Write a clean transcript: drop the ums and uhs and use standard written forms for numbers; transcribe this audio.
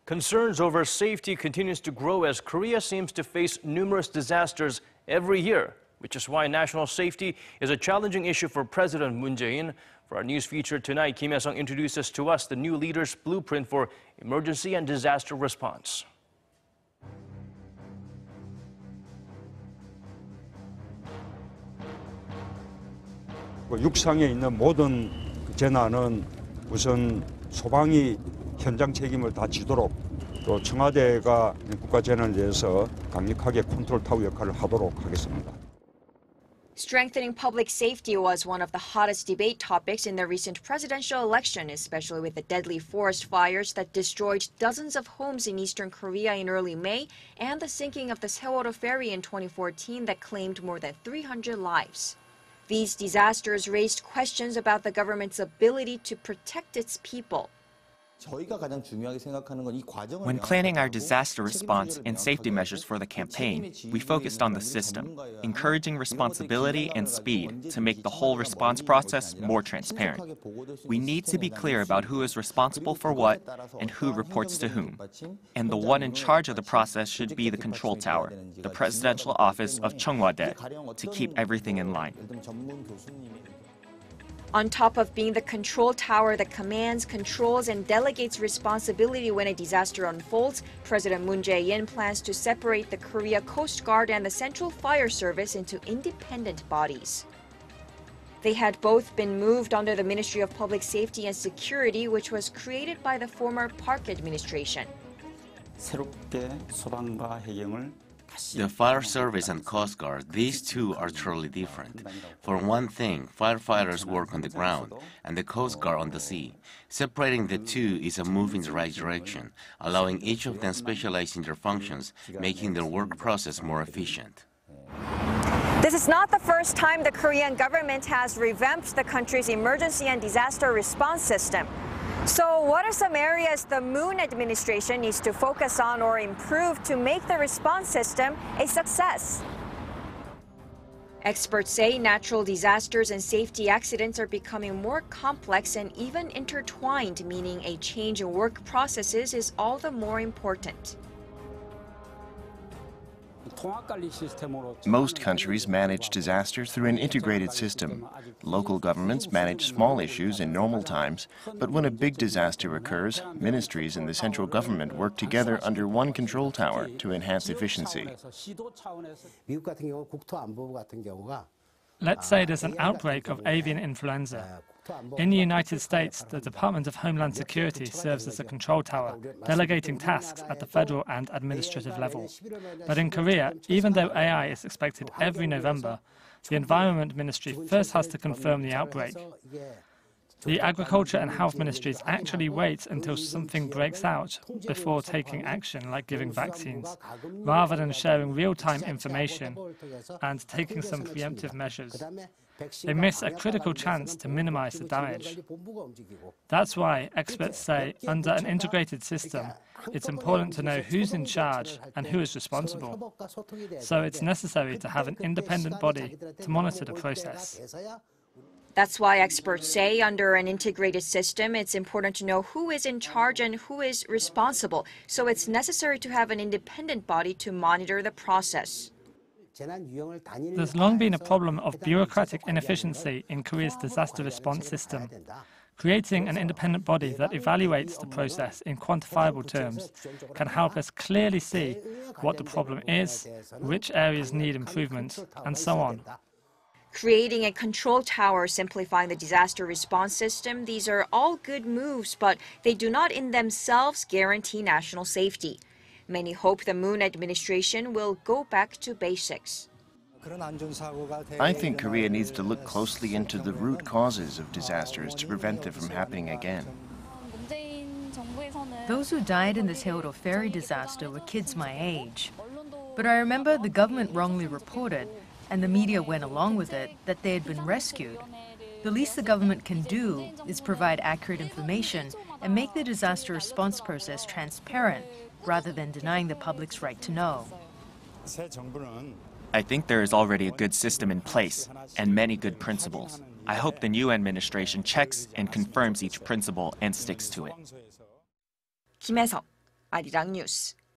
Concerns over safety continues to grow as Korea seems to face numerous disasters every year, which is why national safety is a challenging issue for President Moon Jae-in. For our news feature tonight, Kim Hyesung introduces to us the new leader's blueprint for emergency and disaster response. 육상에 있는 모든 재난은 우선 소방이 현장 책임을 다 지도록 또 청와대가 국가재난에 대해서 강력하게 컨트롤 타워 역할을 하도록 하겠습니다. Strengthening public safety was one of the hottest debate topics in the recent presidential election, especially with the deadly forest fires that destroyed dozens of homes in eastern Korea in early May and the sinking of the Sewol-ho ferry in 2014 that claimed more than 300 lives. These disasters raised questions about the government's ability to protect its people. When planning our disaster response and safety measures for the campaign, we focused on the system, encouraging responsibility and speed to make the whole response process more transparent. We need to be clear about who is responsible for what and who reports to whom. And the one in charge of the process should be the control tower, the presidential office of Cheong Wa Dae, to keep everything in line. On top of being the control tower that commands, controls, and delegates responsibility when a disaster unfolds, President Moon Jae-in plans to separate the Korea Coast Guard and the Central Fire Service into independent bodies. They had both been moved under the Ministry of Public Safety and Security, which was created by the former Park administration. The Fire Service and Coast Guard, these two are totally different. For one thing, firefighters work on the ground and the Coast Guard on the sea. Separating the two is a move in the right direction, allowing each of them specialize in their functions, making their work process more efficient. This is not the first time the Korean government has revamped the country's emergency and disaster response system. So what are some areas the Moon administration needs to focus on or improve to make the response system a success? Experts say natural disasters and safety accidents are becoming more complex and even intertwined, meaning a change in work processes is all the more important. Most countries manage disasters through an integrated system. Local governments manage small issues in normal times, but when a big disaster occurs, ministries and the central government work together under one control tower to enhance efficiency. Let's say there's an outbreak of avian influenza. In the United States, the Department of Homeland Security serves as a control tower, delegating tasks at the federal and administrative level. But in Korea, even though AI is expected every November, the Environment Ministry first has to confirm the outbreak. The Agriculture and Health Ministries actually wait until something breaks out before taking action, like giving vaccines, rather than sharing real-time information and taking some preemptive measures. They miss a critical chance to minimize the damage. That's why experts say, under an integrated system, it's important to know who's in charge and who is responsible. So it's necessary to have an independent body to monitor the process. That's why experts say under an integrated system, it's important to know who is in charge and who is responsible. So it's necessary to have an independent body to monitor the process. There's long been a problem of bureaucratic inefficiency in Korea's disaster response system. Creating an independent body that evaluates the process in quantifiable terms can help us clearly see what the problem is, which areas need improvement, and so on. Creating a control tower, simplifying the disaster response system, these are all good moves, but they do not in themselves guarantee national safety. Many hope the Moon administration will go back to basics. I think Korea needs to look closely into the root causes of disasters to prevent them from happening again. Those who died in the Sewol-ho ferry disaster were kids my age. But I remember the government wrongly reported, and the media went along with it, that they had been rescued. The least the government can do is provide accurate information and make the disaster response process transparent, rather than denying the public's right to know. I think there is already a good system in place and many good principles. I hope the new administration checks and confirms each principle and sticks to it. Kim Hyesung, 아리랑 뉴스.